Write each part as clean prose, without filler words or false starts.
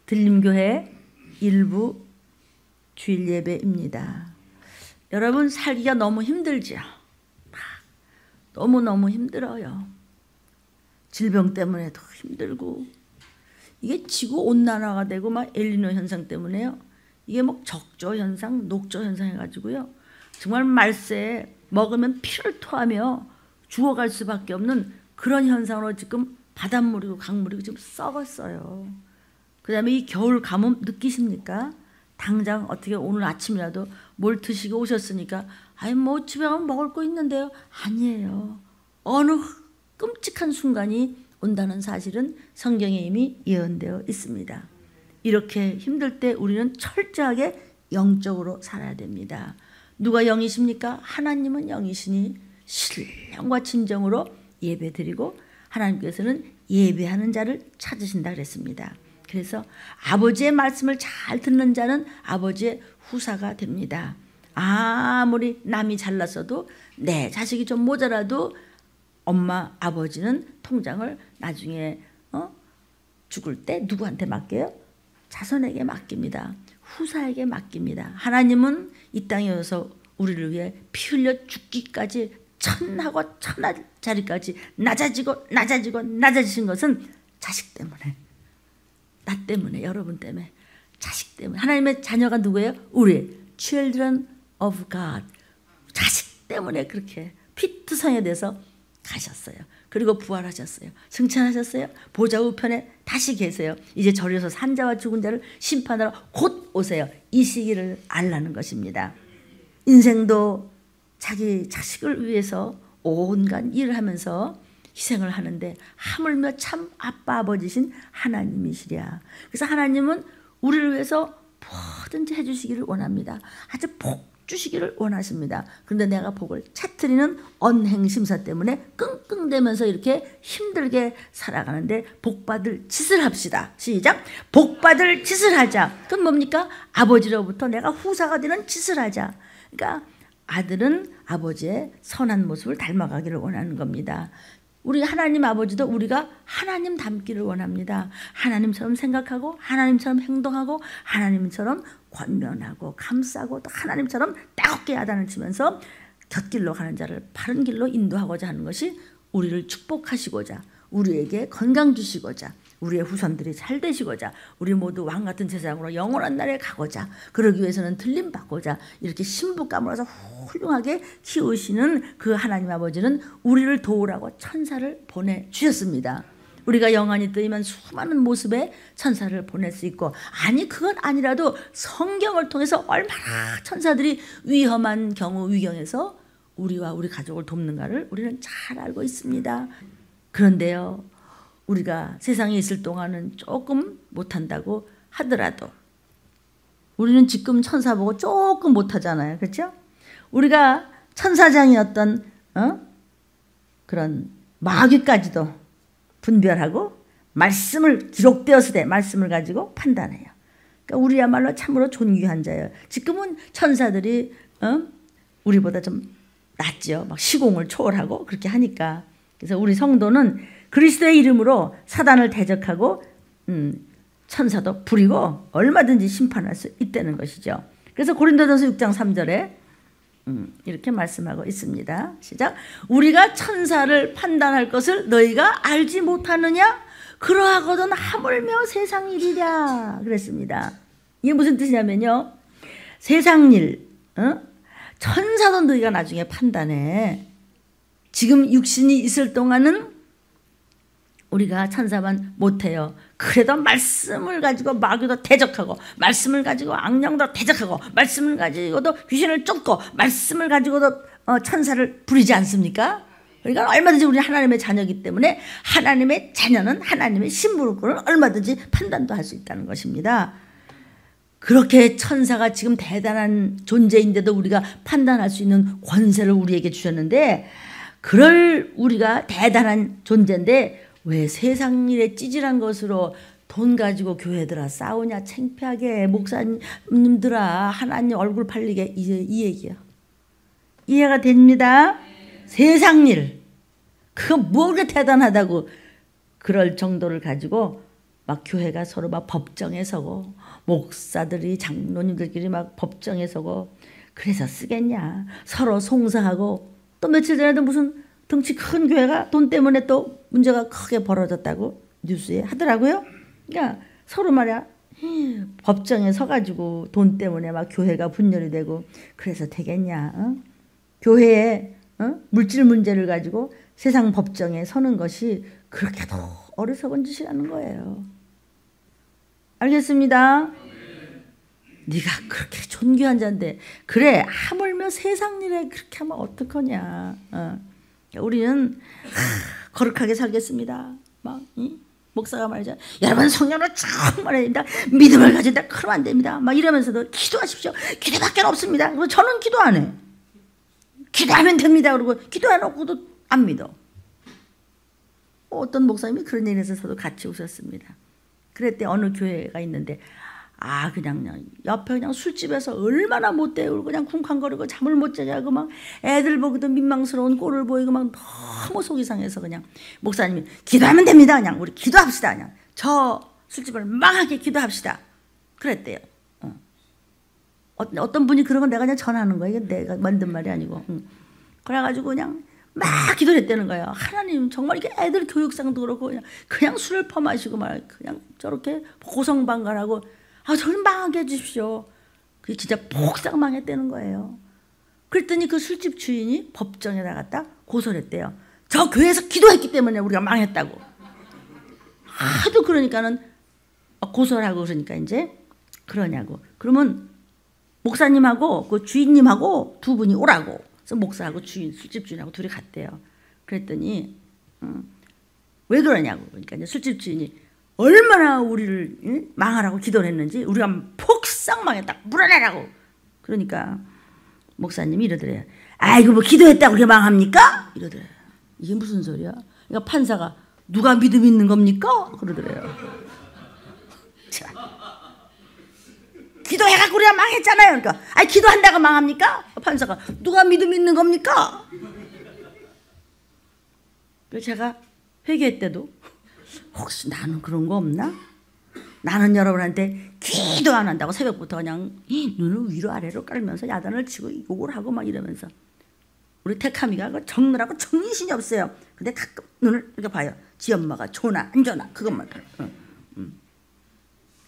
들림교회 일부 주일 예배입니다. 여러분 살기가 너무 힘들죠? 너무너무 힘들어요. 질병 때문에도 힘들고 이게 지구온난화가 되고 막 엘니뇨 현상 때문에요. 이게 뭐 적조 현상, 녹조 현상 해가지고요. 정말 말세에 먹으면 피를 토하며 죽어갈 수밖에 없는 그런 현상으로 지금 바닷물이고 강물이고 지금 썩었어요. 그 다음에 이 겨울 가뭄 느끼십니까? 당장 어떻게 오늘 아침이라도 뭘 드시고 오셨으니까 아니 뭐 집에 가면 먹을 거 있는데요. 아니에요. 어느 끔찍한 순간이 온다는 사실은 성경에 이미 예언되어 있습니다. 이렇게 힘들 때 우리는 철저하게 영적으로 살아야 됩니다. 누가 영이십니까? 하나님은 영이시니 신령과 진정으로 예배드리고 하나님께서는 예배하는 자를 찾으신다 그랬습니다. 그래서 아버지의 말씀을 잘 듣는 자는 아버지의 후사가 됩니다. 아무리 남이 잘났어도 내 자식이 좀 모자라도 엄마 아버지는 통장을 나중에 죽을 때 누구한테 맡겨요? 자손에게 맡깁니다. 후사에게 맡깁니다. 하나님은 이 땅에 오셔서 우리를 위해 피 흘려 죽기까지 천하고 천하자리까지 낮아지신 것은 자식 때문에, 나 때문에, 여러분 때문에, 자식 때문에. 하나님의 자녀가 누구예요? 우리 children of God. 자식 때문에 그렇게 피투성에 대해서 가셨어요. 그리고 부활하셨어요. 승천하셨어요. 보좌 우편에 다시 계세요. 이제 저리서 산자와 죽은 자를 심판하러 곧 오세요. 이 시기를 알라는 것입니다. 인생도 자기 자식을 위해서 온갖 일을 하면서 희생을 하는데 하물며 참 아빠 아버지신 하나님이시랴. 그래서 하나님은 우리를 위해서 뭐든지 해주시기를 원합니다. 아주 복 주시기를 원하십니다. 그런데 내가 복을 차트리는 언행심사 때문에 끙끙대면서 이렇게 힘들게 살아가는데 복받을 짓을 합시다. 시작. 복받을 짓을 하자. 그럼 뭡니까? 아버지로부터 내가 후사가 되는 짓을 하자. 그러니까 아들은 아버지의 선한 모습을 닮아가기를 원하는 겁니다. 우리 하나님 아버지도 우리가 하나님 닮기를 원합니다. 하나님처럼 생각하고 하나님처럼 행동하고 하나님처럼 권면하고 감싸고 또 하나님처럼 따갑게 야단을 치면서 곁길로 가는 자를 바른 길로 인도하고자 하는 것이 우리를 축복하시고자 우리에게 건강 주시고자 우리의 후손들이 잘 되시고자 우리 모두 왕같은 제사장으로 영원한 날에 가고자 그러기 위해서는 틀림받고자 이렇게 신부감으로서 훌륭하게 키우시는 그 하나님 아버지는 우리를 도우라고 천사를 보내주셨습니다. 우리가 영안이 뜨이면 수많은 모습의 천사를 보낼 수 있고 아니 그건 아니라도 성경을 통해서 얼마나 천사들이 위험한 경우 위경에서 우리와 우리 가족을 돕는가를 우리는 잘 알고 있습니다. 그런데요 우리가 세상에 있을 동안은 조금 못한다고 하더라도 우리는 지금 천사 보고 조금 못하잖아요. 그렇죠? 우리가 천사장이었던 그런 마귀까지도 분별하고 말씀을 기록되었을 때 말씀을 가지고 판단해요. 그러니까 우리야말로 참으로 존귀한 자예요. 지금은 천사들이 우리보다 좀 낫죠. 막 시공을 초월하고 그렇게 하니까. 그래서 우리 성도는 그리스도의 이름으로 사단을 대적하고 천사도 부리고 얼마든지 심판할 수 있다는 것이죠. 그래서 고린도전서 6장 3절에 이렇게 말씀하고 있습니다. 시작. 우리가 천사를 판단할 것을 너희가 알지 못하느냐? 그러하거든 하물며 세상 일이랴 그랬습니다. 이게 무슨 뜻이냐면요. 세상 일, 천사도 너희가 나중에 판단해. 지금 육신이 있을 동안은 우리가 천사만 못해요. 그래도 말씀을 가지고 마귀도 대적하고 말씀을 가지고 악령도 대적하고 말씀을 가지고도 귀신을 쫓고 말씀을 가지고도 천사를 부리지 않습니까? 그러니까 얼마든지 우리 하나님의 자녀이기 때문에 하나님의 자녀는 하나님의 신부로는 얼마든지 판단도 할 수 있다는 것입니다. 그렇게 천사가 지금 대단한 존재인데도 우리가 판단할 수 있는 권세를 우리에게 주셨는데 그럴 우리가 대단한 존재인데 왜 세상 일에 찌질한 것으로 돈 가지고 교회들아 싸우냐 창피하게 목사님들아 하나님 얼굴 팔리게 이 얘기야. 이해가 됩니다. 세상 일 그거 뭐가 대단하다고 그럴 정도를 가지고 막 교회가 서로 막 법정에 서고 목사들이 장로님들끼리 막 법정에 서고 그래서 쓰겠냐. 서로 송사하고 또 며칠 전에도 무슨 덩치 큰 교회가 돈 때문에 또 문제가 크게 벌어졌다고 뉴스에 하더라고요. 그러니까 서로 말이야 법정에 서가지고 돈 때문에 막 교회가 분열이 되고 그래서 되겠냐. 어? 교회에 물질 문제를 가지고 세상 법정에 서는 것이 그렇게도 어리석은 짓이라는 거예요. 알겠습니다. 네가 그렇게 존귀한 자인데 그래 하물며 세상 일에 그렇게 하면 어떡하냐. 우리는 거룩하게 살겠습니다. 막 목사가 말이죠. 여러분 성령으로 충만해야 된다. 믿음을 가진다. 그러면 안 됩니다. 막 이러면서도 기도하십시오. 기도밖에 없습니다. 저는 기도 안 해. 기도하면 됩니다. 그러고 기도해놓고도 안 믿어. 어떤 목사님이 그런 얘기를 해서 저도 같이 웃었습니다. 그랬대 어느 교회가 있는데 그냥 옆에 그냥 술집에서 얼마나 못되고 그냥 쿵쾅거리고 잠을 못 자고 막 애들 보기도 민망스러운 꼴을 보이고 막 너무 속이 상해서 그냥 목사님이 기도하면 됩니다. 그냥 우리 기도합시다. 그냥 저 술집을 망하게 기도합시다. 그랬대요. 어떤 분이 그런 건 내가 그냥 전하는 거예요. 내가 만든 말이 아니고. 그래가지고 그냥 막 기도를 했다는 거예요. 하나님 정말 이게 애들 교육상도 그렇고 그냥 술을 퍼마시고 막 그냥 저렇게 고성방가라고 저를 망하게 해주십시오. 그게 진짜 폭삭 망했다는 거예요. 그랬더니 그 술집 주인이 법정에 나갔다 고소를 했대요. 저 교회에서 기도했기 때문에 우리가 망했다고. 하도 그러니까는 고소를 하고 그러니까 이제 그러냐고. 그러면 목사님하고 그 주인님하고 두 분이 오라고. 그래서 목사하고 술집 주인하고 둘이 갔대요. 그랬더니 왜 그러냐고. 그러니까 이제 술집 주인이 얼마나 우리를 망하라고 기도를 했는지 우리가 폭삭 망했다. 물어내라고. 그러니까 목사님이 이러더래요. 아이고 뭐 기도했다고 그렇게 망합니까? 이러더래요. 이게 무슨 소리야? 그러니까 판사가 누가 믿음 있는 겁니까? 그러더래요. 자, 기도해갖고 우리가 망했잖아요. 그러니까 기도한다고 망합니까? 판사가 누가 믿음 있는 겁니까? 그래서 제가 회개 때도 혹시 나는 그런 거 없나? 나는 여러분한테 기도 안 한다고 새벽부터 그냥 눈을 위로 아래로 깔면서 야단을 치고 욕을 하고 막 이러면서 우리 택하미가 정느라고 정신이 없어요. 근데 가끔 눈을 이렇게 봐요. 지 엄마가 좋나 안 좋나 그것만 봐요.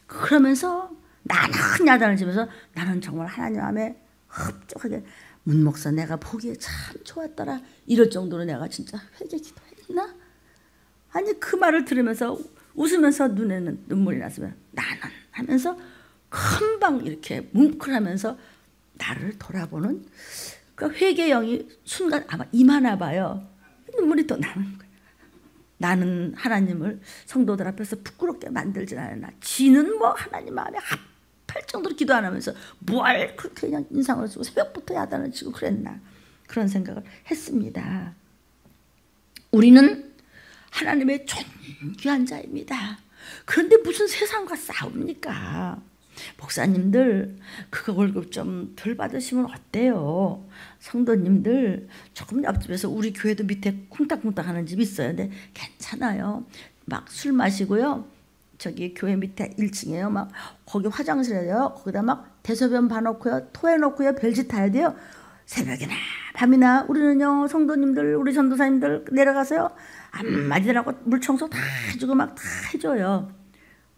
그러면서 나는 야단을 치면서 나는 정말 하나님 마음에 흡족하게 문 목사 내가 보기에 참 좋았더라 이럴 정도로 내가 진짜 회개 기도했나? 아니 그 말을 들으면서 웃으면서 눈에는 눈물이 났으면 나는 하면서 금방 이렇게 뭉클하면서 나를 돌아보는 그 회개형이 순간 아마 임하나 봐요. 눈물이 또 나는 거예요. 나는 하나님을 성도들 앞에서 부끄럽게 만들진 않았나. 지는 뭐 하나님 마음에 합할 정도로 기도 안 하면서 뭘 그렇게 그냥 인상을 쓰고 새벽부터 야단을 치고 그랬나. 그런 생각을 했습니다. 우리는 하나님의 존귀한 자입니다. 그런데 무슨 세상과 싸웁니까? 목사님들 그거 월급 좀 덜 받으시면 어때요? 성도님들 조금 옆집에서 우리 교회도 밑에 쿵딱쿵딱 하는 집 있어요. 근데 괜찮아요. 막 술 마시고요. 저기 교회 밑에 1층에요. 막 거기 화장실에요. 거기다 막 대소변 봐놓고요. 토해놓고요. 별짓 다 해야 돼요. 새벽이나 밤이나 우리는요 성도님들 우리 전도사님들 내려가서요 한마디라고 물청소 다 해주고 막 다 해줘요.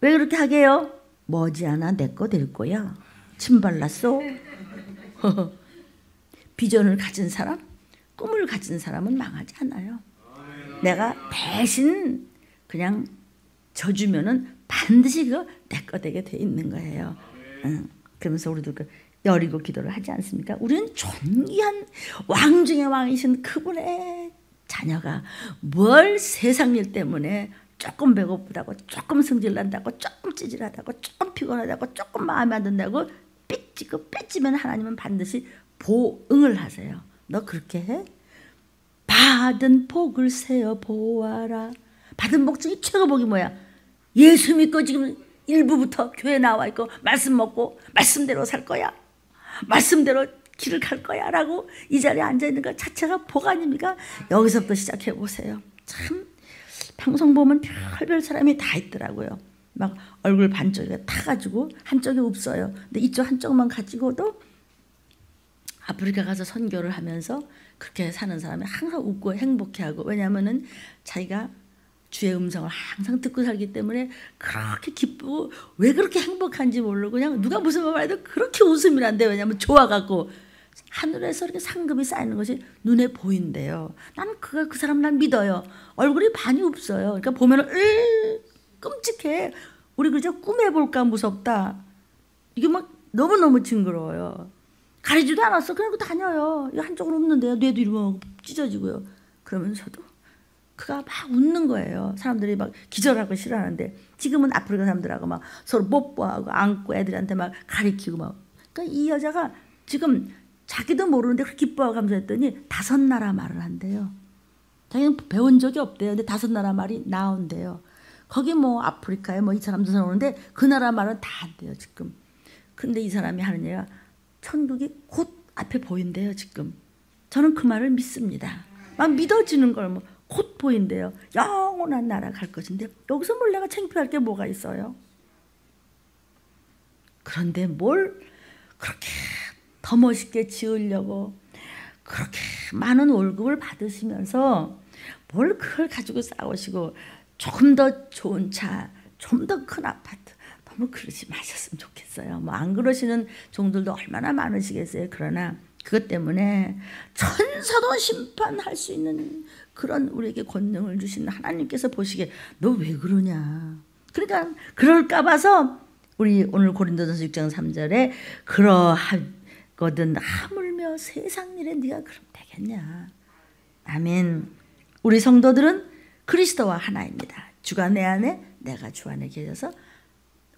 왜 그렇게 하게요? 머지않아 내 거 될 거야. 침 발랐어. 비전을 가진 사람, 꿈을 가진 사람은 망하지 않아요. 내가 대신 그냥 져주면은 반드시 그거 내 거 되게 돼 있는 거예요. 그러면서 우리도 그 여리고 기도를 하지 않습니까? 우리는 존귀한 왕 중의 왕이신 그분의 자녀가 뭘 세상 일 때문에 조금 배고프다고 조금 승질난다고 조금 찌질하다고 조금 피곤하다고 조금 마음에 안 든다고 삐지고 삐지면 하나님은 반드시 보응을 하세요. 너 그렇게 해? 받은 복을 세어 보아라. 받은 복 중에 최고 복이 뭐야? 예수 믿고 지금 일부부터 교회 나와 있고 말씀 먹고 말씀대로 살 거야. 말씀대로 길을 갈 거야 라고 이 자리에 앉아있는 것 자체가 복 아닙니까? 여기서부터 시작해 보세요. 참 방송 보면 별별 사람이 다 있더라고요. 막 얼굴 반쪽이 타가지고 한쪽이 없어요. 근데 이쪽 한쪽만 가지고도 아프리카 가서 선교를 하면서 그렇게 사는 사람이 항상 웃고 행복해하고, 왜냐하면은 자기가 주의 음성을 항상 듣고 살기 때문에 그렇게 기쁘고 왜 그렇게 행복한지 모르고 그냥 누가 무슨 말 해도 그렇게 웃음이 난대요. 왜냐하면 좋아갖고 하늘에서 이렇게 상급이 쌓이는 것이 눈에 보인대요. 나는 그 사람 난 믿어요. 얼굴이 반이 없어요. 그러니까 보면은 끔찍해. 우리 그저 꿈에 볼까 무섭다. 이게 막 너무너무 징그러워요. 가리지도 않았어. 그냥 다녀요. 이거 한쪽은 없는데요. 뇌도 이러면 찢어지고요. 그러면서도 그가 막 웃는 거예요. 사람들이 막 기절하고 싫어하는데, 지금은 아프리카 사람들하고 막 서로 뽀뽀하고 안고 애들한테 막 가리키고 막. 그러니까 이 여자가 지금 자기도 모르는데 그렇게 기뻐하고 하면서 했더니 5나라 말을 한대요. 자기는 배운 적이 없대요. 근데 5나라 말이 나온대요. 거기 뭐 아프리카에 뭐 이 사람들 오는데 그 나라 말은 다 안 돼요 지금. 근데 이 사람이 하는 얘기가 천국이 곧 앞에 보인대요 지금. 저는 그 말을 믿습니다. 막 믿어지는 걸 뭐 곧 보인대요. 영원한 나라 갈 것인데 여기서 뭘 내가 창피할 게 뭐가 있어요. 그런데 뭘 그렇게 더 멋있게 지으려고 그렇게 많은 월급을 받으시면서 뭘 그걸 가지고 싸우시고, 조금 더 좋은 차, 좀 더 큰 아파트, 너무 그러지 마셨으면 좋겠어요. 뭐 안 그러시는 종들도 얼마나 많으시겠어요. 그러나 그것 때문에 천사도 심판할 수 있는 그런 우리에게 권능을 주신 하나님께서 보시기에 너 왜 그러냐. 그러니까 그럴까 봐서 우리 오늘 고린도전서 6장 3절에 그러하거든 하물며 세상 일에 네가 그럼 되겠냐. 아멘. 우리 성도들은 그리스도와 하나입니다. 주가 내 안에 내가 주 안에 계셔서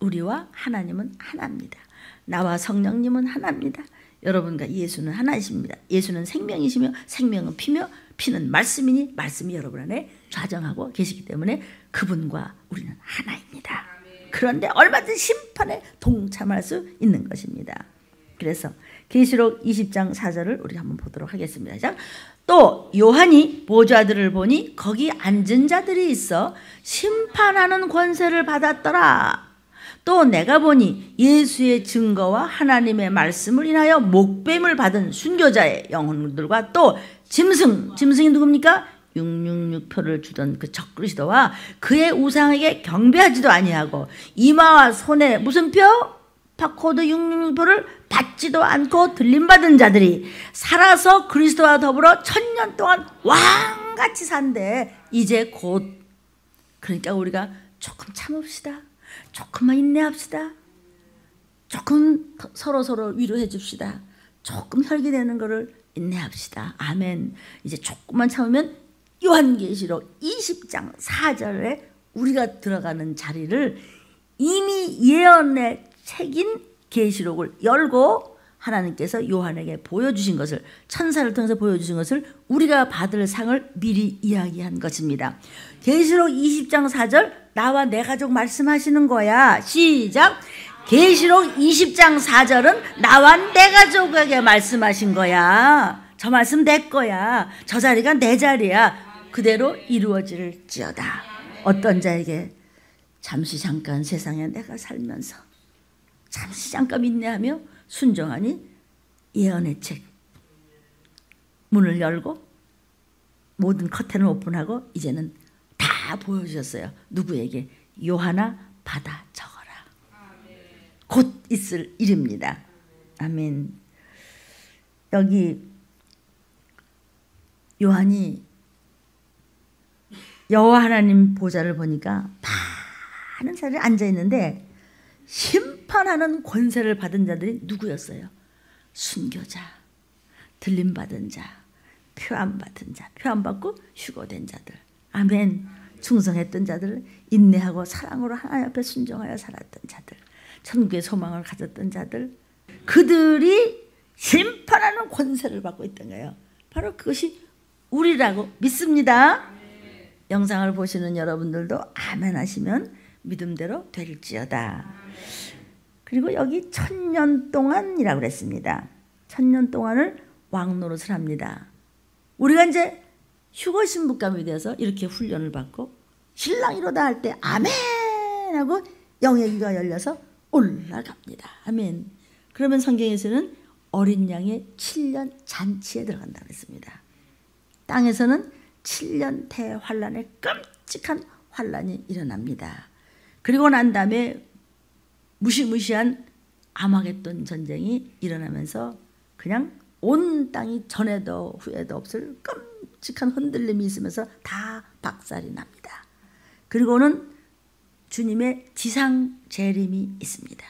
우리와 하나님은 하나입니다. 나와 성령님은 하나입니다. 여러분과 예수는 하나이십니다. 예수는 생명이시며 생명은 피며 피는 말씀이니 말씀이 여러분 안에 좌정하고 계시기 때문에 그분과 우리는 하나입니다. 그런데 얼마든지 심판에 동참할 수 있는 것입니다. 그래서 계시록 20장 4절을 우리 한번 보도록 하겠습니다. 자, 또 요한이 보좌들을 보니 거기 앉은 자들이 있어 심판하는 권세를 받았더라. 또 내가 보니 예수의 증거와 하나님의 말씀을 인하여 목뱀을 받은 순교자의 영혼들과 또 짐승이 누굽니까? 666표를 주던 그 적그리스도와 그의 우상에게 경배하지도 아니하고 이마와 손에 무슨 표? 파코드 666표를 받지도 않고 들림받은 자들이 살아서 그리스도와 더불어 1000년 동안 왕같이 산대. 이제 곧. 그러니까 우리가 조금 참읍시다. 조금만 인내합시다. 조금 서로 위로해 줍시다. 조금 혈기내는 거를 인내합시다. 아멘. 이제 조금만 참으면 요한계시록 20장 4절에 우리가 들어가는 자리를 이미 예언의 책인 계시록을 열고 하나님께서 요한에게 보여주신 것을, 천사를 통해서 보여주신 것을 우리가 받을 상을 미리 이야기한 것입니다. 계시록 20장 4절 나와 내 가족 말씀하시는 거야. 시작. 계시록 20장 4절은 나와 내 가족에게 말씀하신 거야. 저 말씀 내 거야. 저 자리가 내 자리야. 그대로 이루어질지어다. 어떤 자에게? 잠시 잠깐 세상에 내가 살면서 잠시 잠깐 인내하며 순종하니 예언의 책 문을 열고 모든 커튼을 오픈하고 이제는 다 보여주셨어요. 누구에게? 요한아 받아 적어라. 곧 있을 일입니다. 아멘. 여기 요한이 여호와 하나님 보좌를 보니까 많은 자들이 앉아 있는데 심판하는 권세를 받은 자들이 누구였어요? 순교자, 들림받은 자, 표 안 받은 자, 표 안 받고 휴거된 자들. 아멘. 충성했던 자들, 인내하고 사랑으로 하나님 앞에 순종하여 살았던 자들, 천국의 소망을 가졌던 자들, 그들이 심판하는 권세를 받고 있던 거예요. 바로 그것이 우리라고 믿습니다. 영상을 보시는 여러분들도 아멘 하시면 믿음대로 될지어다. 그리고 여기 1000년 동안이라고 그랬습니다. 1000년 동안을 왕노릇을 합니다. 우리가 이제 휴거 신부감이 되어서 이렇게 훈련을 받고 신랑 이러다 할 때 아멘 하고 영의 귀가 열려서 올라갑니다. 아멘. 그러면 성경에서는 어린 양의 7년 잔치에 들어간다고 했습니다. 땅에서는 7년 대환란의 끔찍한 환란이 일어납니다. 그리고 난 다음에 무시무시한 아마겟돈 전쟁이 일어나면서 그냥 온 땅이 전에도 후에도 없을 끔찍한 흔들림이 있으면서 다 박살이 납니다. 그리고는 주님의 지상 재림이 있습니다.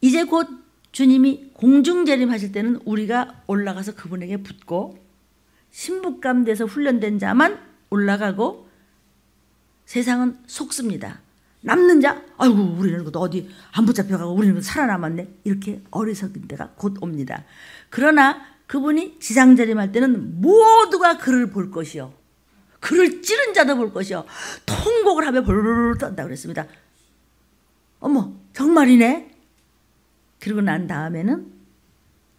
이제 곧 주님이 공중 재림하실 때는 우리가 올라가서 그분에게 붙고 신부감 돼서 훈련된 자만 올라가고 세상은 속습니다. 남는 자, 아이고 우리는 어디 안 붙잡혀가고 우리는 살아남았네. 이렇게 어리석은 때가 곧 옵니다. 그러나 그분이 지상재림할 때는 모두가 그를 볼 것이요. 그를 찌른 자도 볼 것이요. 통곡을 하며 벌벌 떤다고 그랬습니다. 어머 정말이네. 그리고 난 다음에는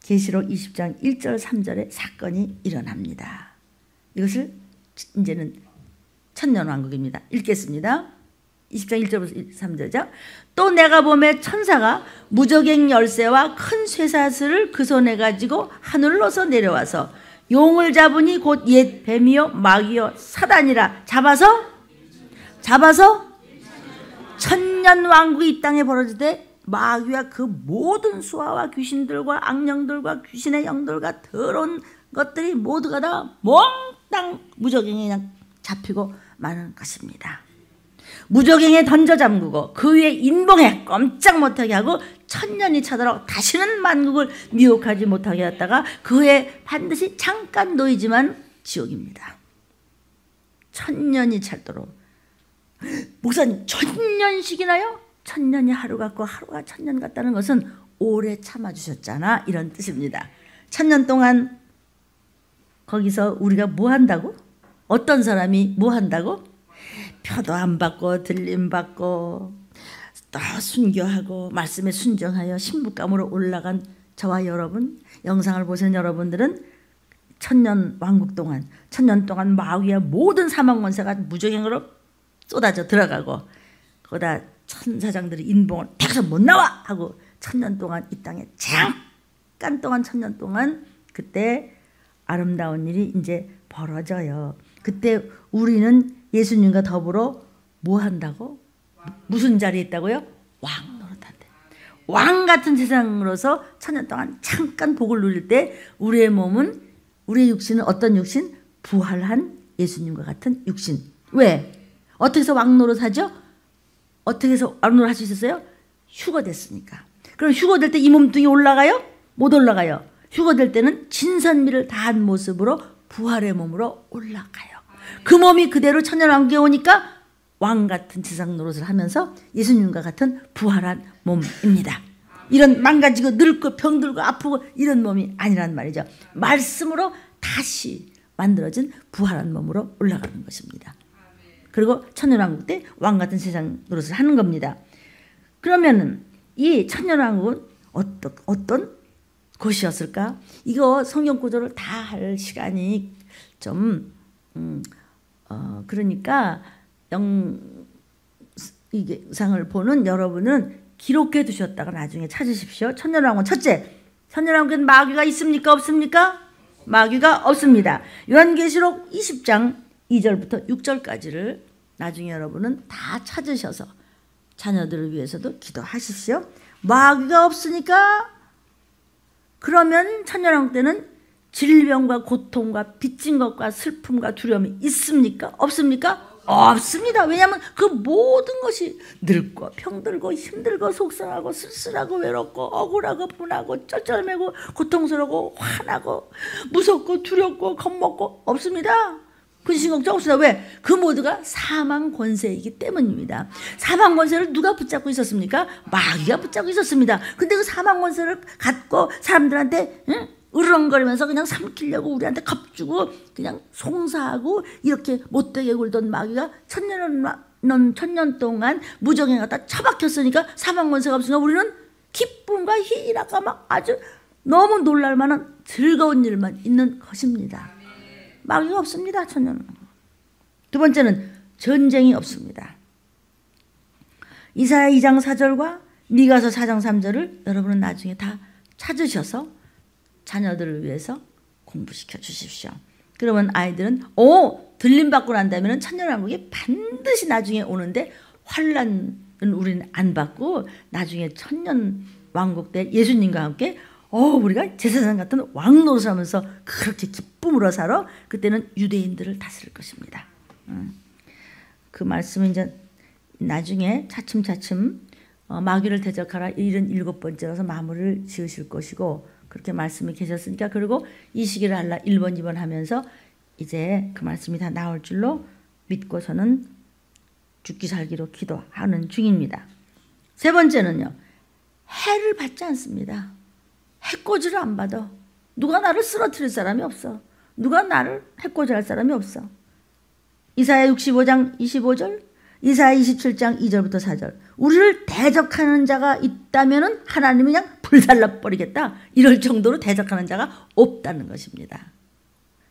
계시록 20장 1절 3절에 사건이 일어납니다. 이것을 이제는 천년왕국입니다. 읽겠습니다. 20장 1절부터 3절이죠. 또 내가 보매 천사가 무저갱 열쇠와 큰 쇠사슬을 그 손에 가지고 하늘로서 내려와서 용을 잡으니 곧 옛 뱀이요 마귀요 사단이라 잡아서 천년왕국이 이 땅에 벌어지되 마귀와 그 모든 수하와 귀신들과 악령들과 귀신의 영들과 더러운 것들이 모두가 다 몽땅 무저갱에 그냥 잡히고 마는 것입니다. 무저갱에 던져 잠그고 그 위에 인봉해 꼼짝 못하게 하고 천년이 차도록 다시는 만국을 미혹하지 못하게 했다가 그 후에 반드시 잠깐 놓이지만 지옥입니다. 천년이 차도록. 목사님 천년씩이나요? 천년이 하루 같고 하루가 천년 같다는 것은 오래 참아주셨잖아 이런 뜻입니다. 천년 동안 거기서 우리가 뭐 한다고? 어떤 사람이 뭐 한다고? 표도 안 받고 들림 받고 또 순교하고 말씀에 순종하여 신부감으로 올라간 저와 여러분, 영상을 보시는 여러분들은 천년 왕국 동안, 천년 동안 마귀의 모든 사망 권세가 무저갱으로 쏟아져 들어가고 거기다 천사장들이 인봉을 택서 못 나와 하고 천년 동안 이 땅에 잠깐 동안 천년 동안 그때 아름다운 일이 이제 벌어져요. 그때 우리는 예수님과 더불어 뭐 한다고? 무슨 자리에 있다고요? 왕 노릇한대. 왕 같은 세상으로서 천년 동안 잠깐 복을 누릴 때 우리의 몸은, 우리의 육신은 어떤 육신? 부활한 예수님과 같은 육신. 왜? 어떻게 해서 왕 노릇하죠? 어떻게 해서 왕 노릇할 수 있었어요? 휴거됐으니까. 그럼 휴거될 때 이 몸뚱이 올라가요? 못 올라가요. 휴거될 때는 진선미를 다한 모습으로 부활의 몸으로 올라가요. 그 몸이 그대로 천년왕국에 오니까 왕 같은 지상 노릇을 하면서 예수님과 같은 부활한 몸입니다. 이런 망가지고 늙고 병들고 아프고 이런 몸이 아니란 말이죠. 말씀으로 다시 만들어진 부활한 몸으로 올라가는 것입니다. 그리고 천년왕국 때 왕 같은 세상 노릇을 하는 겁니다. 그러면은 이 천년왕국은 어떤 곳이었을까? 이거 성경 구조를 다 할 시간이 좀 그러니까 영상을 보는 여러분은 기록해 두셨다가 나중에 찾으십시오. 천년왕국은 첫째, 천년왕국엔 마귀가 있습니까? 없습니까? 마귀가 없습니다. 요한계시록 20장 2절부터 6절까지를 나중에 여러분은 다 찾으셔서 자녀들을 위해서도 기도하십시오. 마귀가 없으니까 그러면 천년왕국 때는 질병과 고통과 빚진 것과 슬픔과 두려움이 있습니까? 없습니까? 없습니다. 왜냐하면 그 모든 것이 늙고 병들고 힘들고 속상하고 쓸쓸하고 외롭고 억울하고 분하고 쩔쩔매고 고통스럽고 화나고 무섭고 두렵고 겁먹고 없습니다. 근심 걱정 없습니다. 왜? 그 모두가 사망 권세이기 때문입니다. 사망 권세를 누가 붙잡고 있었습니까? 마귀가 붙잡고 있었습니다. 근데 그 사망 권세를 갖고 사람들한테 으르렁거리면서 그냥 삼키려고 우리한테 겁주고 그냥 송사하고 이렇게 못되게 굴던 마귀가 천년 동안 무정에 갖다 처박혔으니까 사망 권세가 없으니까 우리는 기쁨과 희락과 막 아주 너무 놀랄 만한 즐거운 일만 있는 것입니다. 마귀가 없습니다. 천년은. 두 번째는 전쟁이 없습니다. 이사야 2장 4절과 미가서 4장 3절을 여러분은 나중에 다 찾으셔서 자녀들을 위해서 공부시켜 주십시오. 그러면 아이들은 들림 받고 난 다음에는 천년왕국이 반드시 나중에 오는데 환란은 우리는 안 받고 나중에 천년왕국 때 예수님과 함께 우리가 제사장 같은 왕 노릇을 하면서 그렇게 기쁨으로 살아 그때는 유대인들을 다스릴 것입니다. 그 말씀은 이제 나중에 차츰차츰 마귀를 대적하라 77번째라서 마무리를 지으실 것이고 그렇게 말씀이 계셨으니까 그리고 이 시기를 할라 1번 2번 하면서 이제 그 말씀이 다 나올 줄로 믿고서는 죽기 살기로 기도하는 중입니다. 세 번째는요. 해를 받지 않습니다. 해코지를 안 받아. 누가 나를 쓰러뜨릴 사람이 없어. 누가 나를 해코지할 사람이 없어. 이사야 65장 25절 이사야 27장 2절부터 4절 우리를 대적하는 자가 있다면 하나님이 그냥 불살라버리겠다 이럴 정도로 대적하는 자가 없다는 것입니다.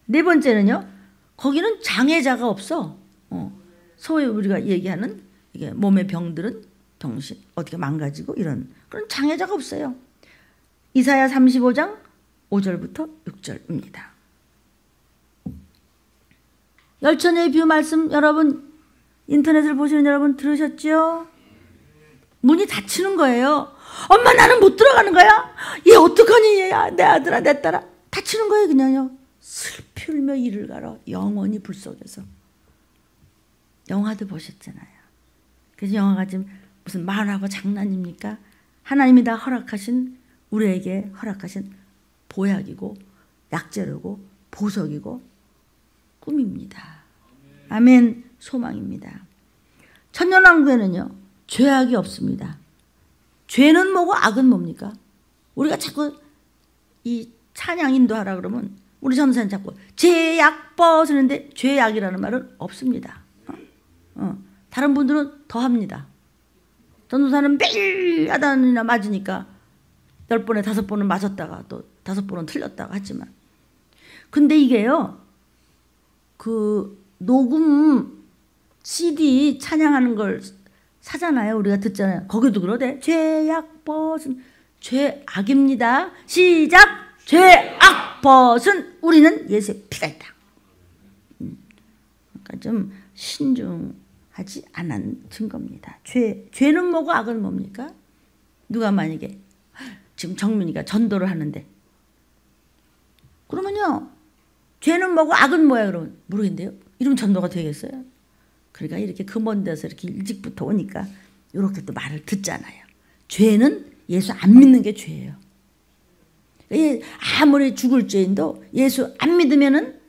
네 번째는요. 거기는 장애자가 없어. 소위 우리가 얘기하는 이게 몸의 병들은 정신 어떻게 망가지고 이런 그런 장애자가 없어요. 이사야 35장 5절부터 6절입니다. 열처녀의 뷰 말씀 여러분 인터넷을 보시는 여러분 들으셨죠? 문이 닫히는 거예요. 엄마 나는 못 들어가는 거야. 얘 어떡하니 얘야 내 아들아 내 딸아. 닫히는 거예요 그냥요. 슬피 울며 이를 갈아 영원히 불 속에서. 영화도 보셨잖아요. 그래서 영화가 지금 무슨 만화고 장난입니까? 하나님이 다 허락하신 우리에게 허락하신 보약이고 약재료고 보석이고 꿈입니다. 아멘. 소망입니다. 천년왕국에는요. 죄악이 없습니다. 죄는 뭐고 악은 뭡니까? 우리가 자꾸 이 찬양 인도하라 그러면 우리 전도사님 자꾸 죄악 벗으는데 죄악이라는 말은 없습니다. 다른 분들은 더 합니다. 전도사는 매일 야단이나 맞으니까 10번에 5번은 맞았다가 또 5번은 틀렸다가 하지만 근데 이게요. 그 녹음 CD 찬양하는 걸 사잖아요. 우리가 듣잖아요. 거기도 그러대. 죄악 벗은 죄악입니다. 시작. 죄악 벗은 우리는 예수의 피가 있다. 그러니까 좀 신중하지 않은 증거입니다. 죄는 뭐고 악은 뭡니까? 누가 만약에 지금 정민이가 전도를 하는데 그러면요. 죄는 뭐고 악은 뭐야 그러면 모르겠는데요. 이러면 전도가 되겠어요? 그러니까 이렇게 그 먼 데서 이렇게 일찍부터 오니까 이렇게 또 말을 듣잖아요. 죄는 예수 안 믿는 게 죄예요. 아무리 죽을 죄인도 예수 안 믿으면은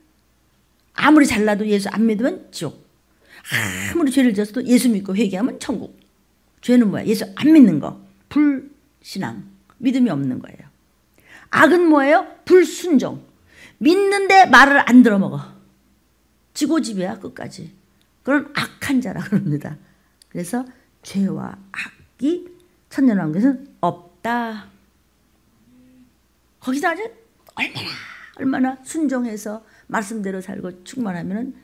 아무리 잘나도 예수 안 믿으면 지옥. 아무리 죄를 지었어도 예수 믿고 회개하면 천국. 죄는 뭐야? 예수 안 믿는 거. 불신앙. 믿음이 없는 거예요. 악은 뭐예요? 불순종. 믿는데 말을 안 들어먹어. 지고집이야 끝까지. 그런 악한 자라 그럽니다. 그래서 죄와 악이 천년왕국에서는 없다. 거기서 아주 얼마나 순종해서 말씀대로 살고 충만하면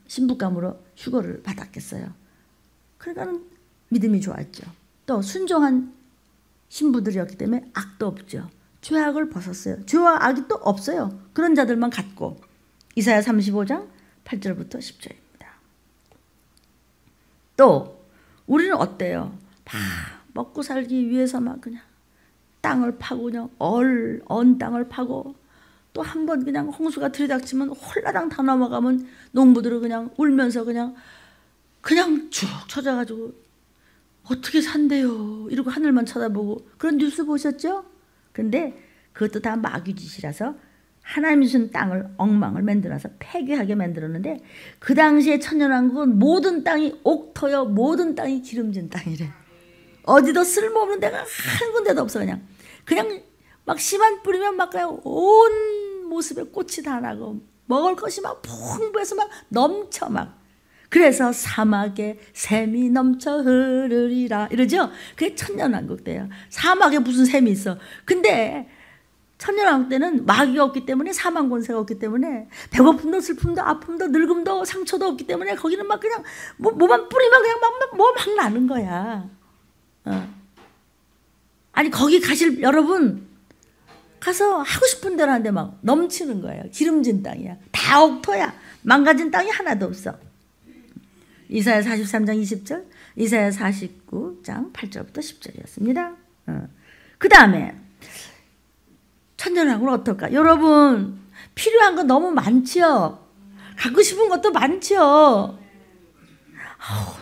신부감으로 휴거를 받았겠어요. 그러니까 믿음이 좋았죠. 또 순종한 신부들이었기 때문에 악도 없죠. 죄악을 벗었어요. 죄와 악이 또 없어요. 그런 자들만 갖고. 이사야 35장 8절부터 10절입니다. 또 우리는 어때요? 먹고 살기 위해서 막 그냥 땅을 파고 그냥 언 땅을 파고 또 한 번 그냥 홍수가 들이닥치면 홀라당 다 넘어가면 농부들은 그냥 울면서 그냥 쭉 쳐져가지고 어떻게 산대요 이러고 하늘만 쳐다보고 그런 뉴스 보셨죠? 근데 그것도 다 마귀 짓이라서 하나님이 주신 땅을 엉망을 만들어서 폐괴하게 만들었는데 그 당시에 천년왕국은 모든 땅이 옥터여 모든 땅이 기름진 땅이래. 어디도 쓸모없는 데가 한 군데도 없어. 그냥 막 씨만 뿌리면 막 그냥 온 모습에 꽃이 다 나고 먹을 것이 막 풍부해서 막 넘쳐 막. 그래서 사막에 샘이 넘쳐 흐르리라 이러죠. 그게 천년왕국 때요. 사막에 무슨 샘이 있어. 근데 천년왕국 때는 마귀가 없기 때문에, 사망 권세가 없기 때문에, 배고픔도 슬픔도 아픔도 늙음도 상처도 없기 때문에 거기는 막 그냥 뭐만 뿌리면 그냥 막 나는 거야. 아니 거기 가실 여러분 가서 하고 싶은 대로 하는데 막 넘치는 거예요. 기름진 땅이야. 다 옥토야. 망가진 땅이 하나도 없어. 이사야 43장 20절, 이사야 49장 8절부터 10절이었습니다. 그 다음에 천년왕국은 어떨까? 여러분 필요한 거 너무 많죠? 갖고 싶은 것도 많죠?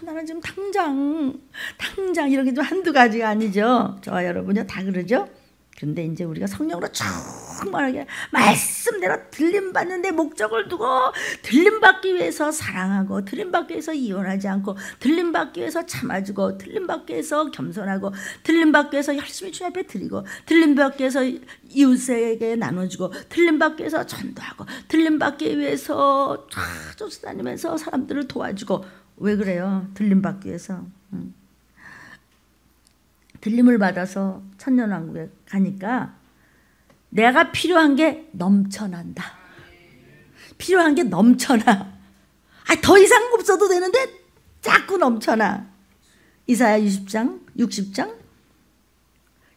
나는 지금 당장 이렇게 좀 한두 가지가 아니죠. 저와 여러분요 다 그러죠. 그런데 이제 우리가 성령으로 충만하게 말씀대로 들림받는 데 목적을 두고 들림받기 위해서 사랑하고, 들림받기 위해서 이혼하지 않고, 들림받기 위해서 참아주고, 들림받기 위해서 겸손하고, 들림받기 위해서 열심히 주님 앞에 드리고, 들림받기 위해서 이웃에게 나눠주고, 들림받기 위해서 전도하고, 들림받기 위해서 쫓아다니면서 사람들을 도와주고. 왜 그래요? 들림받기 위해서. 들림을 받아서 천년왕국에 가니까 내가 필요한 게 넘쳐난다. 필요한 게 넘쳐나. 더 이상 없어도 되는데 자꾸 넘쳐나. 이사야 60장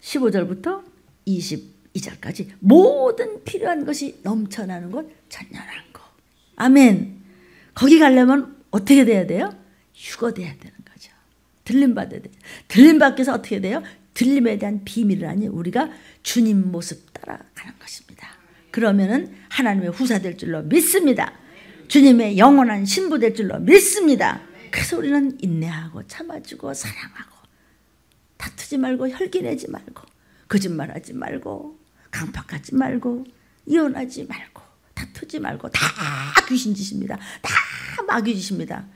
15절부터 22절까지 모든 필요한 것이 넘쳐나는 곳 천년왕국. 아멘. 거기 가려면 어떻게 돼야 돼요? 휴거돼야 되는 거죠. 들림받아야 돼요. 들림받기 위해서 어떻게 돼요? 들림에 대한 비밀을 아니 우리가 주님 모습 따라가는 것입니다. 그러면은 하나님의 후사 될 줄로 믿습니다. 주님의 영원한 신부 될 줄로 믿습니다. 그래서 우리는 인내하고 참아주고 사랑하고 다투지 말고 혈기내지 말고 거짓말하지 말고 강팍하지 말고 이혼하지 말고 다투지 말고 다 귀신 짓입니다. 다 마귀 짓입니다.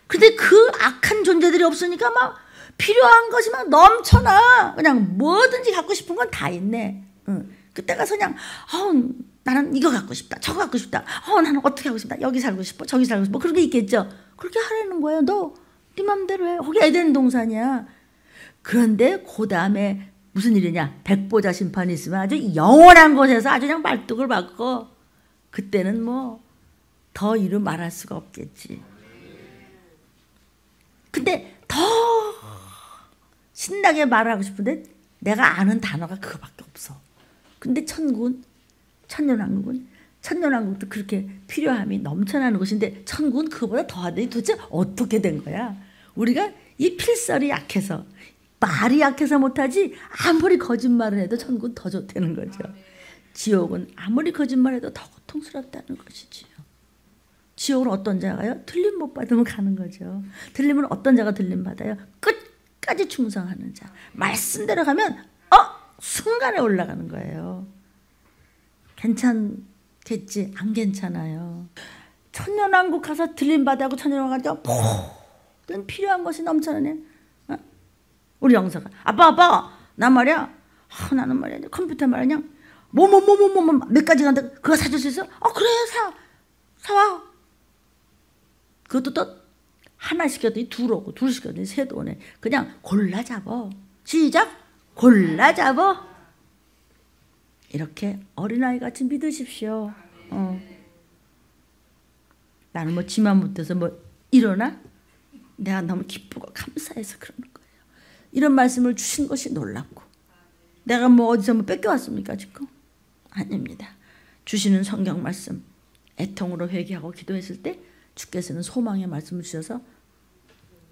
근데 그 악한 존재들이 없으니까 막 필요한 것이 막 넘쳐나. 그냥 뭐든지 갖고 싶은 건 다 있네. 그때 가서 그냥 나는 이거 갖고 싶다. 저거 갖고 싶다. 나는 어떻게 하고 싶다. 여기 살고 싶어. 저기 살고 싶어. 그런 게 있겠죠. 그렇게 하라는 거예요. 너 네 맘대로 해. 거기 에덴 동산이야. 그런데 그 다음에 무슨 일이냐. 백보자 심판이 있으면 아주 영원한 곳에서 아주 그냥 말뚝을 받고 그때는 뭐 더 이루 말할 수가 없겠지. 근데 더 신나게 말하고 싶은데 내가 아는 단어가 그거밖에 없어. 근데 천년왕국도 그렇게 필요함이 넘쳐나는 곳인데 천국은 그거보다 더하더니 도대체 어떻게 된 거야? 우리가 이 필설이 약해서 말이 약해서 못하지 아무리 거짓말을 해도 천국은 더 좋다는 거죠. 지옥은 아무리 거짓말해도 더 고통스럽다는 것이지요. 지옥은 어떤 자가 가요? 들림 못 받으면 가는 거죠. 들림은 어떤 자가 들림 받아요? 끝까지 충성하는 자. 말씀대로 가면 순간에 올라가는 거예요. 괜찮겠지? 안 괜찮아요. 천년왕국 가서 들림 받아고 천년왕국 가서 모든 필요한 것이 넘쳐나네. 우리 영사가 아빠 나 말이야. 나는 말이야 컴퓨터 말이야 몇 가지 간다. 그거 사줄 수 있어? 그래 사와. 그것도 또 하나 시켰더니 둘 오고 둘 시켰더니 셋 오네. 그냥 골라 잡어. 시작. 골라 잡어. 이렇게 어린아이같이 믿으십시오. 나는 뭐 지만 못해서 뭐 일어나? 내가 너무 기쁘고 감사해서 그러는 거예요. 이런 말씀을 주신 것이 놀랍고 내가 뭐 어디서 뭐 뺏겨왔습니까 지금? 아닙니다. 주시는 성경 말씀 애통으로 회개하고 기도했을 때 주께서는 소망의 말씀을 주셔서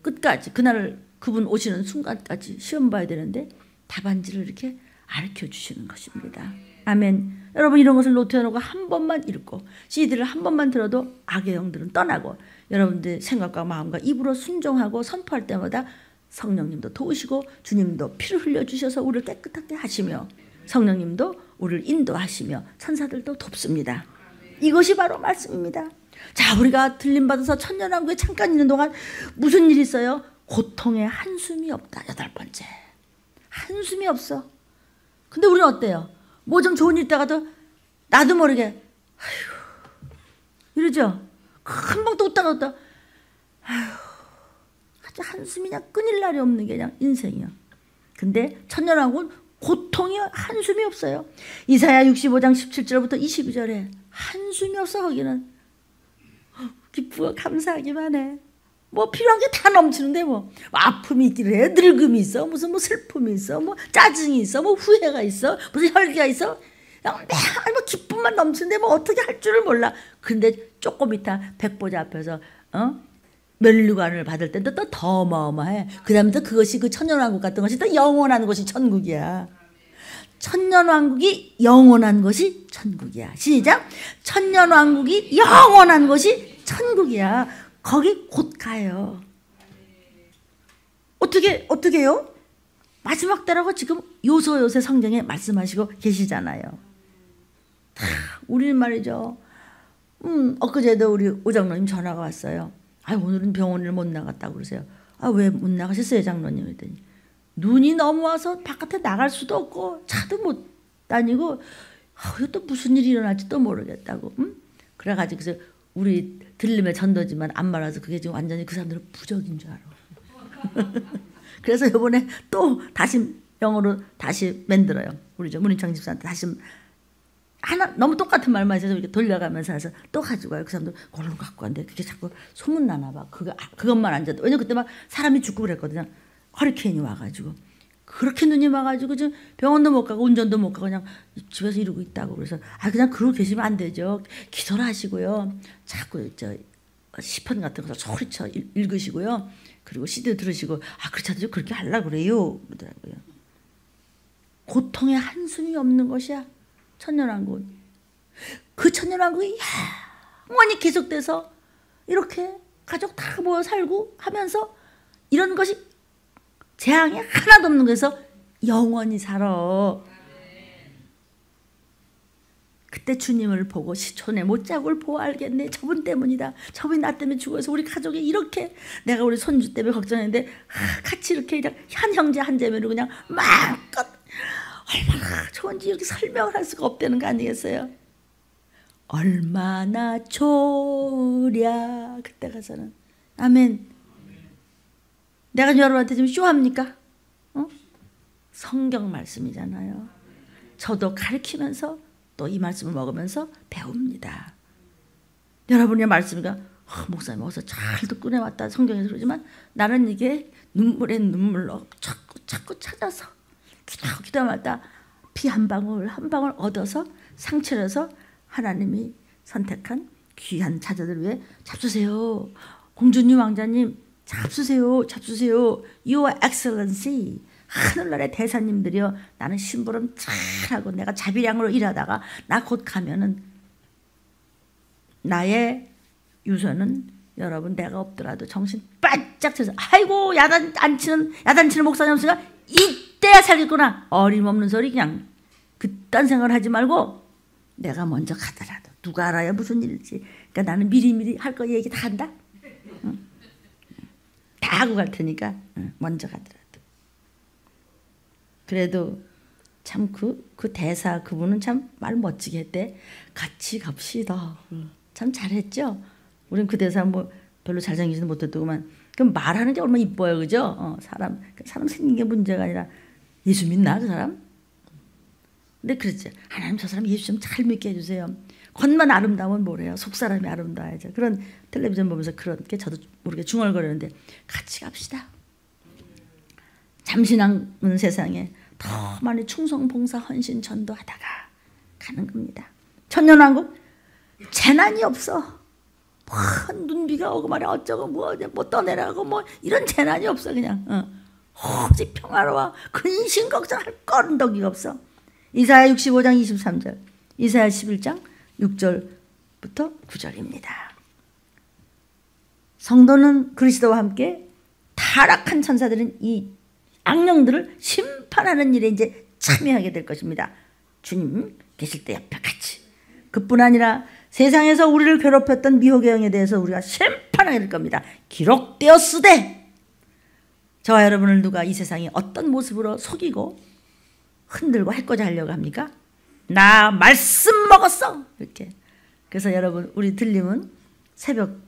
끝까지 그날 그분 오시는 순간까지 시험 봐야 되는데 답안지를 이렇게 가르쳐 주시는 것입니다. 아멘. 여러분 이런 것을 노트해놓고 한 번만 읽고 CD를 한 번만 들어도 악의 영들은 떠나고 여러분들 생각과 마음과 입으로 순종하고 선포할 때마다 성령님도 도우시고 주님도 피를 흘려주셔서 우리를 깨끗하게 하시며 성령님도 우리를 인도하시며 천사들도 돕습니다. 이것이 바로 말씀입니다. 자, 우리가 들림받아서 천년왕국에 잠깐 있는 동안 무슨 일이 있어요? 고통에 한숨이 없다. 8번째. 한숨이 없어. 근데 우리는 어때요? 뭐 좀 좋은 일 있다가도 나도 모르게 이러죠? 금방 또 웃다가 아주 한숨이 그냥 끊일 날이 없는 게 그냥 인생이야. 근데 천년왕국은 고통이 한숨이 없어요. 이사야 65장 17절부터 22절에 한숨이 없어. 거기는 기쁘고 감사하기만 해. 뭐 필요한 게 다 넘치는데 뭐 아픔이 있기를 해, 늙음이 있어, 무슨 뭐 슬픔이 있어, 뭐 짜증이 있어, 뭐 후회가 있어, 무슨 혈기가 있어. 그냥 맨날 뭐 기쁨만 넘치는데 뭐 어떻게 할 줄을 몰라. 근데 조금 이따 백보자 앞에서 면류관을 받을 때도 또 더 어마어마해. 그 다음에 또 그것이 그 천년왕국 같은 것이 또 영원한 것이 천국이야. 천년왕국이 영원한 것이 천국이야. 시작. 천년왕국이 영원한 것이 천국이야. 거기 곧 가요. 어떻게요? 마지막 때라고 지금 요소요새 성경에 말씀하시고 계시잖아요. 우리는 말이죠. 엊그제도 우리 오장로님 전화가 왔어요. 오늘은 병원을 못 나갔다고 그러세요. 왜 못 나가셨어요, 장로님? 그랬더니 눈이 너무 와서 바깥에 나갈 수도 없고 차도 못 다니고 또 무슨 일이 일어날지도 모르겠다고. 그래가지고 그래서 우리 들림의 전도지만 안 말아서 그게 지금 완전히 그 사람들은 부적인 줄 알아. 그래서 이번에 또 다시 영어로 다시 만들어요. 우리 문인창 집사한테 다시 하나 너무 똑같은 말만 해서 이렇게 돌려가면서 해서 또 가지고 와요. 그 사람도 그걸로 갖고 왔는데 그게 자꾸 소문 나나 봐. 그것만 안 져도. 왜냐면 그때 막 사람이 죽고 그랬거든요. 허리케인이 와가지고. 그렇게 눈이 와가지고 지금 병원도 못 가고 운전도 못 가고 그냥 집에서 이러고 있다고. 그래서 그냥 그러고 계시면 안 되죠. 기도를 하시고요. 자꾸 시편 같은 거 소리쳐 읽으시고요. 그리고 CD 들으시고 그렇지 않아도 그렇게 하려고 그래요. 그러더라고요. 고통에 한숨이 없는 것이야. 천년왕국. 그 천년왕국이 영원히 계속돼서 이렇게 가족 다 모여 살고 하면서 이런 것이 재앙이 하나도 없는 거에서 영원히 살아. 그때 주님을 보고 시촌의 못자국을 보고 알겠네. 저분 때문이다. 저분이 나 때문에 죽어서 우리 가족이 이렇게 내가 우리 손주 때문에 걱정했는데 같이 이렇게 그냥 한 형제 한 자매로 그냥 마음껏 얼마나 좋은지 이렇게 설명을 할 수가 없다는 거 아니겠어요? 얼마나 좋으랴. 그때 가서는. 아멘. 내가 여러분한테 지금 쇼합니까? 성경 말씀이잖아요. 저도 가르치면서 또 이 말씀을 먹으면서 배웁니다. 여러분의 말씀이가 목사님 어디서 잘도 꺼내왔다 성경에서 그러지만 나는 이게 눈물에 눈물로 자꾸 찾아서 기도하다 피 한 방울 한 방울 얻어서 상처를 해서 하나님이 선택한 귀한 자녀들 위해 잡수세요. 공주님 왕자님 잡수세요. Your Excellency. 하늘나라의 대사님들이여, 나는 심부름 잘하고 내가 자비량으로 일하다가 나 곧 가면은 나의 유서는 여러분 내가 없더라도 정신 바짝 차서 아이고 야단치는 목사님 없으니까 이때야 살겠구나. 어림없는 소리. 그냥 그딴 생각을 하지 말고 내가 먼저 가더라도 누가 알아야 무슨 일일지. 그러니까 나는 미리미리 할 거 얘기 다 한다. 다 하고 갈 테니까 먼저 가더라도. 그래도 참 그 대사 그분은 참 말 멋지게 했대. 같이 갑시다. 참 잘했죠. 우린 그 대사 뭐 별로 잘생기지도 못했더구만. 그럼 말하는 게 얼마나 이뻐요, 그죠? 사람 생긴 게 문제가 아니라 예수 믿나 그 사람? 근데 그랬죠. 하나님 저 사람 예수 좀 잘 믿게 해주세요. 겉만 아름다우면 뭐래요? 속사람이 아름다워야죠. 그런 텔레비전 보면서 그렇게 저도 모르게 중얼거리는데 같이 갑시다. 잠시 남은 세상에 더 많이 충성, 봉사, 헌신, 전도하다가 가는 겁니다. 천년왕국 재난이 없어. 뭐 눈비가 오고 말이야 어쩌고 뭐 떠내라고 뭐 이런 재난이 없어. 그냥 오직 평화로워. 근심 걱정할 건더기가 없어. 이사야 65장 23절, 이사야 11장 6절부터 9절입니다. 성도는 그리스도와 함께 타락한 천사들은 이 악령들을 심판하는 일에 이제 참여하게 될 것입니다. 주님 계실 때 옆에 같이. 그뿐 아니라 세상에서 우리를 괴롭혔던 미혹의 영에 대해서 우리가 심판하게 될 겁니다. 기록되었으되. 저와 여러분을 누가 이 세상에 어떤 모습으로 속이고 흔들고 해코지 하려고 합니까? 나 말씀 먹었어. 이렇게. 그래서 여러분 우리 들림은 새벽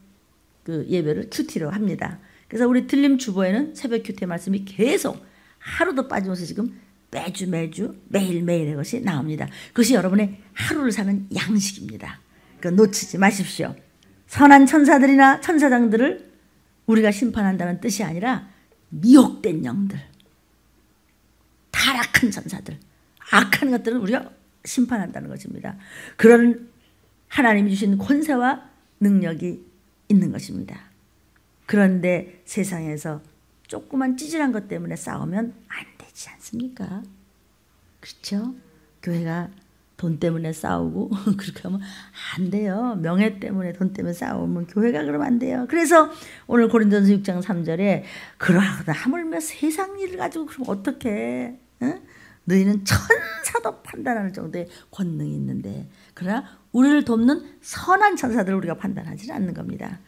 그 예배를 큐티로 합니다. 그래서 우리 들림 주보에는 새벽 큐티 말씀이 계속 하루도 빠짐없이 지금 매주 매일매일의 것이 나옵니다. 그것이 여러분의 하루를 사는 양식입니다. 놓치지 마십시오. 선한 천사들이나 천사장들을 우리가 심판한다는 뜻이 아니라 미혹된 영들, 타락한 천사들, 악한 것들을 우리가 심판한다는 것입니다. 그런 하나님이 주신 권세와 능력이 있는 것입니다. 그런데 세상에서 조그만 찌질한 것 때문에 싸우면 안 되지 않습니까? 그렇죠? 교회가 돈 때문에 싸우고 그렇게 하면 안 돼요. 명예 때문에 돈 때문에 싸우면 교회가 그러면 안 돼요. 그래서 오늘 고린도전서 6장 3절에 그러하다 하물며 세상 일을 가지고 그럼 어떡해? 응? 너희는 천사도 판단하는 정도의 권능이 있는데, 그러나 우리를 돕는 선한 천사들을 우리가 판단하지는 않는 겁니다.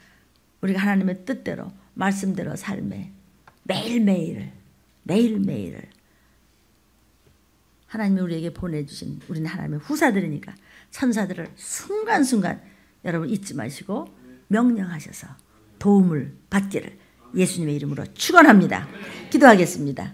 우리가 하나님의 뜻대로 말씀대로 삶에 매일매일을 하나님이 우리에게 보내주신, 우리는 하나님의 후사들이니까 천사들을 순간순간 여러분 잊지 마시고 명령하셔서 도움을 받기를 예수님의 이름으로 축원합니다. 기도하겠습니다.